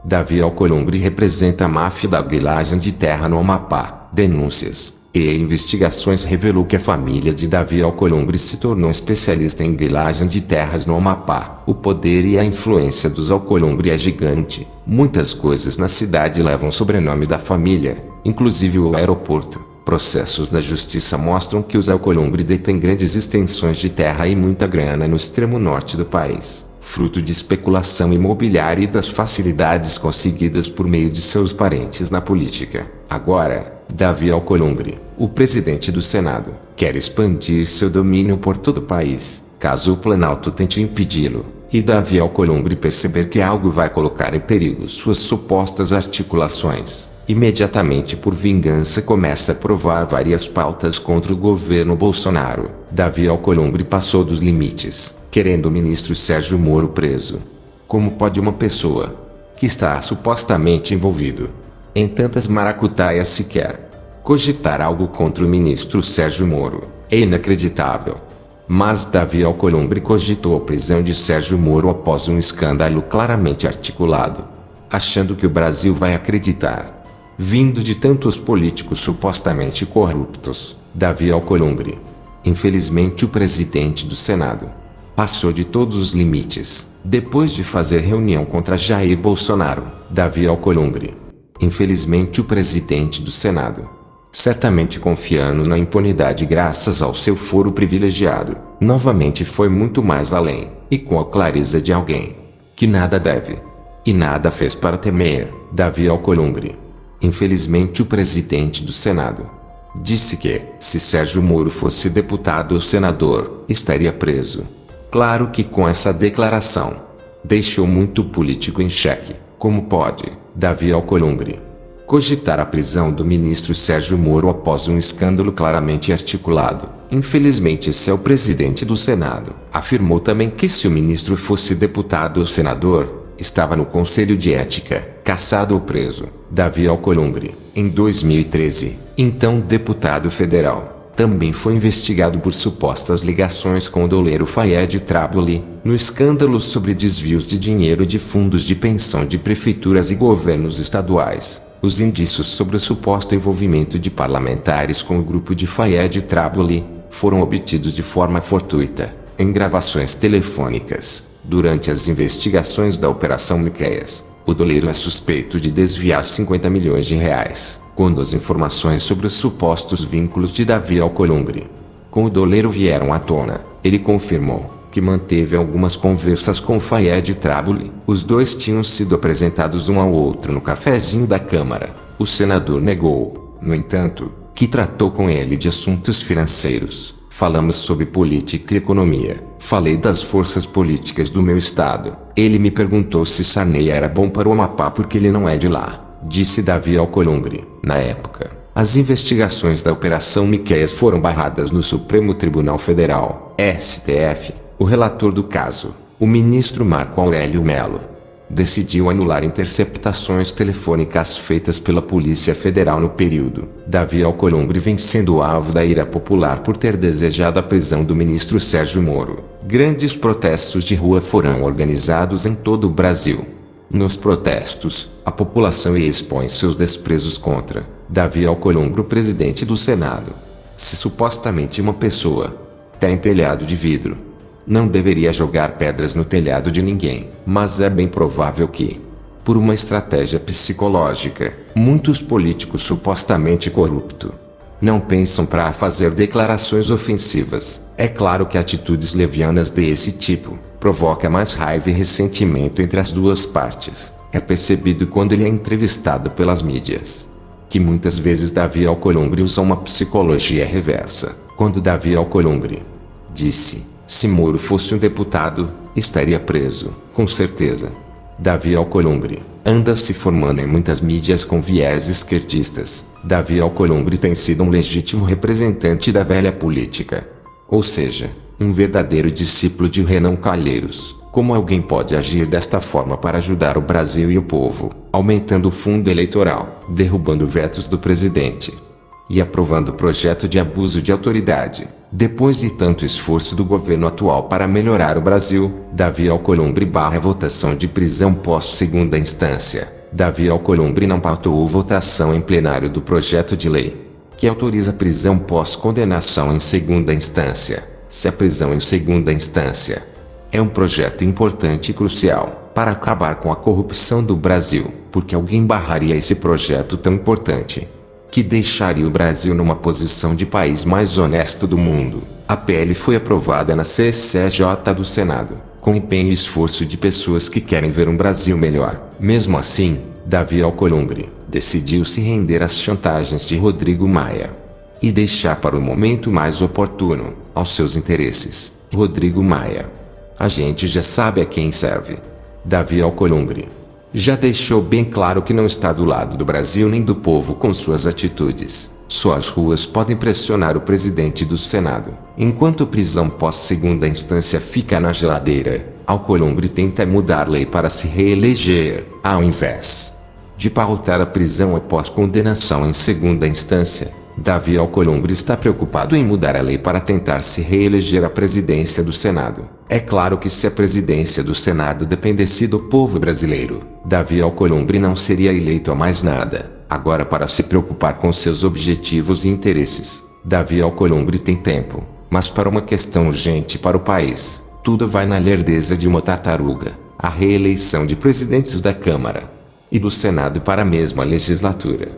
Davi Alcolumbre representa a máfia da grilagem de terra no Amapá. Denúncias e investigações revelou que a família de Davi Alcolumbre se tornou especialista em grilagem de terras no Amapá. O poder e a influência dos Alcolumbre é gigante. Muitas coisas na cidade levam o sobrenome da família, inclusive o aeroporto. Processos da justiça mostram que os Alcolumbre detêm grandes extensões de terra e muita grana no extremo norte do país, fruto de especulação imobiliária e das facilidades conseguidas por meio de seus parentes na política. Agora, Davi Alcolumbre, o presidente do Senado, quer expandir seu domínio por todo o país, caso o Planalto tente impedi-lo, e Davi Alcolumbre perceber que algo vai colocar em perigo suas supostas articulações. Imediatamente por vingança começa a provar várias pautas contra o governo Bolsonaro. Davi Alcolumbre passou dos limites, querendo o ministro Sérgio Moro preso. Como pode uma pessoa que está supostamente envolvido em tantas maracutaias sequer cogitar algo contra o ministro Sérgio Moro? É inacreditável. Mas Davi Alcolumbre cogitou a prisão de Sérgio Moro após um escândalo claramente articulado, achando que o Brasil vai acreditar. Vindo de tantos políticos supostamente corruptos, Davi Alcolumbre, infelizmente o presidente do Senado, passou de todos os limites, depois de fazer reunião contra Jair Bolsonaro. Davi Alcolumbre, infelizmente o presidente do Senado, certamente confiando na impunidade graças ao seu foro privilegiado, novamente foi muito mais além, e com a clareza de alguém que nada deve e nada fez para temer. Davi Alcolumbre, infelizmente o presidente do Senado, disse que, se Sérgio Moro fosse deputado ou senador, estaria preso. Claro que com essa declaração, deixou muito político em xeque. Como pode Davi Alcolumbre cogitar a prisão do ministro Sérgio Moro após um escândalo claramente articulado? Infelizmente esse é o presidente do Senado. Afirmou também que se o ministro fosse deputado ou senador, estava no Conselho de Ética, cassado ou preso. Davi Alcolumbre, em 2013, então deputado federal, também foi investigado por supostas ligações com o doleiro Fayed Traboli, no escândalo sobre desvios de dinheiro de fundos de pensão de prefeituras e governos estaduais. Os indícios sobre o suposto envolvimento de parlamentares com o grupo de Fayed Traboli foram obtidos de forma fortuita, em gravações telefônicas, durante as investigações da Operação Miqueias. O doleiro é suspeito de desviar 50 milhões de reais, quando as informações sobre os supostos vínculos de Davi Alcolumbre com o doleiro vieram à tona, ele confirmou que manteve algumas conversas com Fayed Traboli. Os dois tinham sido apresentados um ao outro no cafezinho da Câmara. O senador negou, no entanto, que tratou com ele de assuntos financeiros. Falamos sobre política e economia. Falei das forças políticas do meu estado. Ele me perguntou se Sarney era bom para o Amapá porque ele não é de lá, disse Davi Alcolumbre. Na época, as investigações da Operação Miqueias foram barradas no Supremo Tribunal Federal, STF. O relator do caso, o ministro Marco Aurélio Mello, decidiu anular interceptações telefônicas feitas pela Polícia Federal no período. Davi Alcolumbre vem sendo alvo da ira popular por ter desejado a prisão do ministro Sérgio Moro. Grandes protestos de rua foram organizados em todo o Brasil. Nos protestos, a população expõe seus desprezos contra Davi Alcolumbre, o presidente do Senado. Se supostamente uma pessoa tem telhado de vidro, não deveria jogar pedras no telhado de ninguém, mas é bem provável que, por uma estratégia psicológica, muitos políticos supostamente corruptos não pensam para fazer declarações ofensivas. É claro que atitudes levianas desse tipo provocam mais raiva e ressentimento entre as duas partes. É percebido quando ele é entrevistado pelas mídias, que muitas vezes Davi Alcolumbre usa uma psicologia reversa. Quando Davi Alcolumbre disse: se Moro fosse um deputado, estaria preso, com certeza. Davi Alcolumbre anda se formando em muitas mídias com viés esquerdistas. Davi Alcolumbre tem sido um legítimo representante da velha política, ou seja, um verdadeiro discípulo de Renan Calheiros. Como alguém pode agir desta forma para ajudar o Brasil e o povo, aumentando o fundo eleitoral, derrubando vetos do presidente e aprovando o projeto de abuso de autoridade? Depois de tanto esforço do governo atual para melhorar o Brasil, Davi Alcolumbre barra votação de prisão pós segunda instância. Davi Alcolumbre não pautou votação em plenário do projeto de lei que autoriza a prisão pós condenação em segunda instância. Se a prisão em segunda instância é um projeto importante e crucial para acabar com a corrupção do Brasil, porque alguém barraria esse projeto tão importante que deixaria o Brasil numa posição de país mais honesto do mundo. A PL foi aprovada na CCJ do Senado, com empenho e esforço de pessoas que querem ver um Brasil melhor. Mesmo assim, Davi Alcolumbre decidiu se render às chantagens de Rodrigo Maia e deixar para o momento mais oportuno, aos seus interesses, Rodrigo Maia. A gente já sabe a quem serve. Davi Alcolumbre já deixou bem claro que não está do lado do Brasil nem do povo com suas atitudes. Só as ruas podem pressionar o presidente do Senado. Enquanto prisão pós segunda instância fica na geladeira, Alcolumbre tenta mudar lei para se reeleger, ao invés de pautar a prisão após condenação em segunda instância. Davi Alcolumbre está preocupado em mudar a lei para tentar se reeleger à presidência do Senado. É claro que se a presidência do Senado dependesse do povo brasileiro, Davi Alcolumbre não seria eleito a mais nada. Agora, para se preocupar com seus objetivos e interesses, Davi Alcolumbre tem tempo, mas para uma questão urgente para o país, tudo vai na lerdeza de uma tartaruga: a reeleição de presidentes da Câmara e do Senado para a mesma legislatura.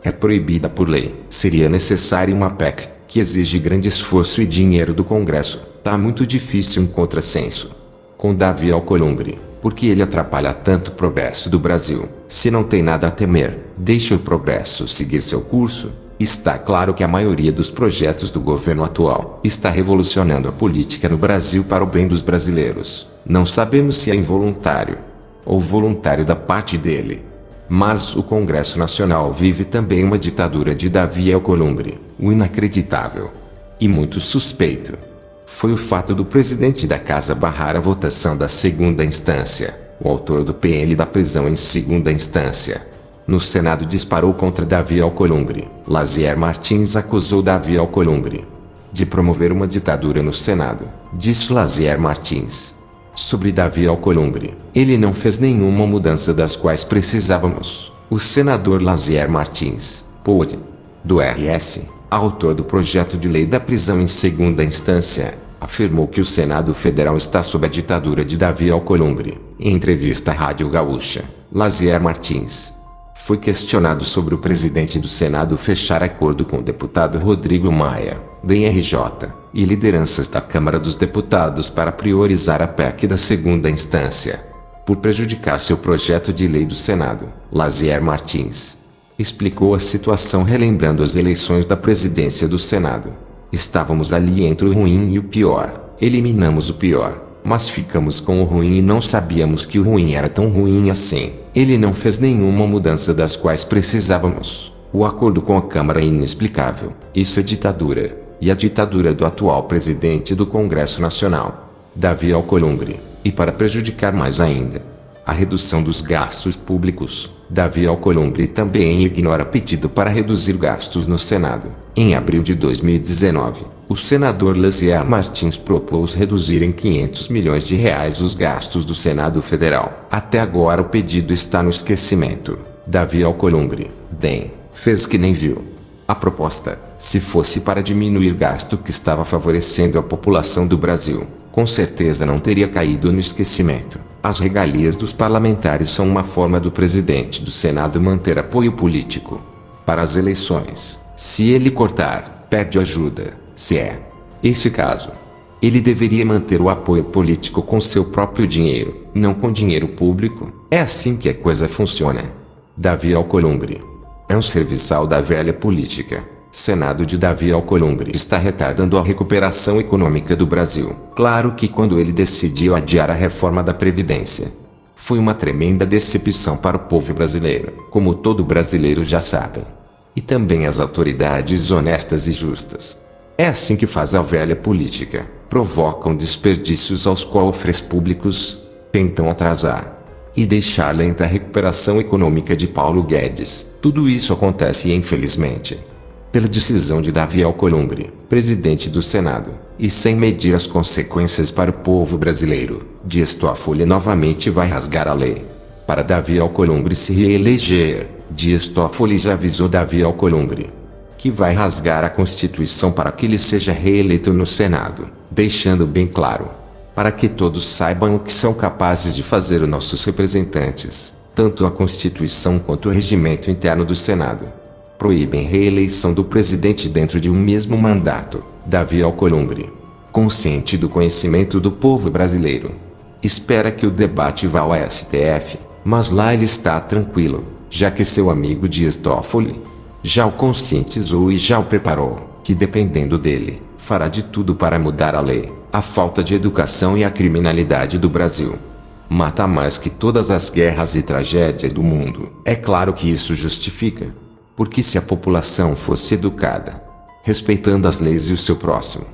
É proibida por lei. Seria necessária uma PEC, que exige grande esforço e dinheiro do Congresso. Tá muito difícil um contrassenso com Davi Alcolumbre, porque ele atrapalha tanto o progresso do Brasil. Se não tem nada a temer, deixe o progresso seguir seu curso. Está claro que a maioria dos projetos do governo atual está revolucionando a política no Brasil para o bem dos brasileiros. Não sabemos se é involuntário ou voluntário da parte dele, mas o Congresso Nacional vive também uma ditadura de Davi Alcolumbre. O inacreditável e muito suspeito foi o fato do presidente da casa barrar a votação da segunda instância. O autor do PL da prisão em segunda instância no Senado disparou contra Davi Alcolumbre. Lazier Martins acusou Davi Alcolumbre de promover uma ditadura no Senado. Disse Lazier Martins sobre Davi Alcolumbre: ele não fez nenhuma mudança das quais precisávamos. O senador Lazier Martins, do RS, autor do projeto de lei da prisão em segunda instância, afirmou que o Senado Federal está sob a ditadura de Davi Alcolumbre. Em entrevista à Rádio Gaúcha, Lazier Martins foi questionado sobre o presidente do Senado fechar acordo com o deputado Rodrigo Maia, do RJ, e lideranças da Câmara dos Deputados para priorizar a PEC da segunda instância, por prejudicar seu projeto de lei do Senado. Lazier Martins explicou a situação relembrando as eleições da presidência do Senado. Estávamos ali entre o ruim e o pior. Eliminamos o pior, mas ficamos com o ruim e não sabíamos que o ruim era tão ruim assim. Ele não fez nenhuma mudança das quais precisávamos. O acordo com a Câmara é inexplicável. Isso é ditadura. E a ditadura do atual presidente do Congresso Nacional, Davi Alcolumbre. E para prejudicar mais ainda a redução dos gastos públicos, Davi Alcolumbre também ignora pedido para reduzir gastos no Senado. Em abril de 2019, o senador Lazier Martins propôs reduzir em 500 milhões de reais os gastos do Senado Federal. Até agora o pedido está no esquecimento. Davi Alcolumbre, fez que nem viu a proposta. Se fosse para diminuir gasto que estava favorecendo a população do Brasil, com certeza não teria caído no esquecimento. As regalias dos parlamentares são uma forma do presidente do Senado manter apoio político para as eleições. Se ele cortar, perde ajuda. Se é esse caso, ele deveria manter o apoio político com seu próprio dinheiro, não com dinheiro público. É assim que a coisa funciona. Davi Alcolumbre é um serviçal da velha política. Senado de Davi Alcolumbre está retardando a recuperação econômica do Brasil. Claro que quando ele decidiu adiar a reforma da Previdência, foi uma tremenda decepção para o povo brasileiro, como todo brasileiro já sabe. E também as autoridades honestas e justas. É assim que faz a velha política. Provocam desperdícios aos cofres públicos, tentam atrasar e deixar lenta a recuperação econômica de Paulo Guedes. Tudo isso acontece infelizmente pela decisão de Davi Alcolumbre, presidente do Senado, e sem medir as consequências para o povo brasileiro, Dias Toffoli novamente vai rasgar a lei. Para Davi Alcolumbre se reeleger, Dias Toffoli já avisou Davi Alcolumbre que vai rasgar a Constituição para que ele seja reeleito no Senado, deixando bem claro, para que todos saibam o que são capazes de fazer os nossos representantes, tanto a Constituição quanto o regimento interno do Senado proíbem reeleição do presidente dentro de um mesmo mandato. Davi Alcolumbre, consciente do conhecimento do povo brasileiro, espera que o debate vá ao STF, mas lá ele está tranquilo, já que seu amigo Dias Toffoli já o conscientizou e já o preparou, que dependendo dele, fará de tudo para mudar a lei. A falta de educação e a criminalidade do Brasil mata mais que todas as guerras e tragédias do mundo. É claro que isso justifica, porque se a população fosse educada, respeitando as leis e o seu próximo,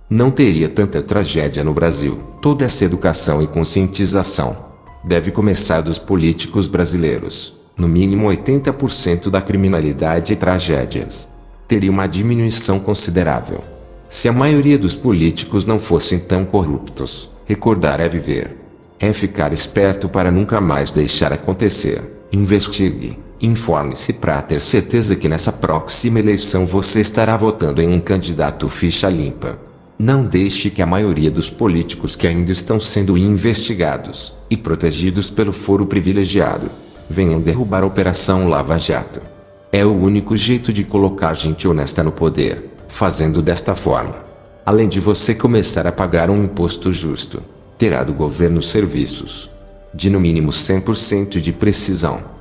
não teria tanta tragédia no Brasil. Toda essa educação e conscientização deve começar dos políticos brasileiros. No mínimo 80% da criminalidade e tragédias teria uma diminuição considerável se a maioria dos políticos não fossem tão corruptos. Recordar é viver. É ficar esperto para nunca mais deixar acontecer. Investigue, informe-se para ter certeza que nessa próxima eleição você estará votando em um candidato ficha limpa. Não deixe que a maioria dos políticos que ainda estão sendo investigados e protegidos pelo foro privilegiado venham derrubar a Operação Lava Jato. É o único jeito de colocar gente honesta no poder. Fazendo desta forma, além de você começar a pagar um imposto justo, terá do governo serviços de no mínimo 100% de precisão.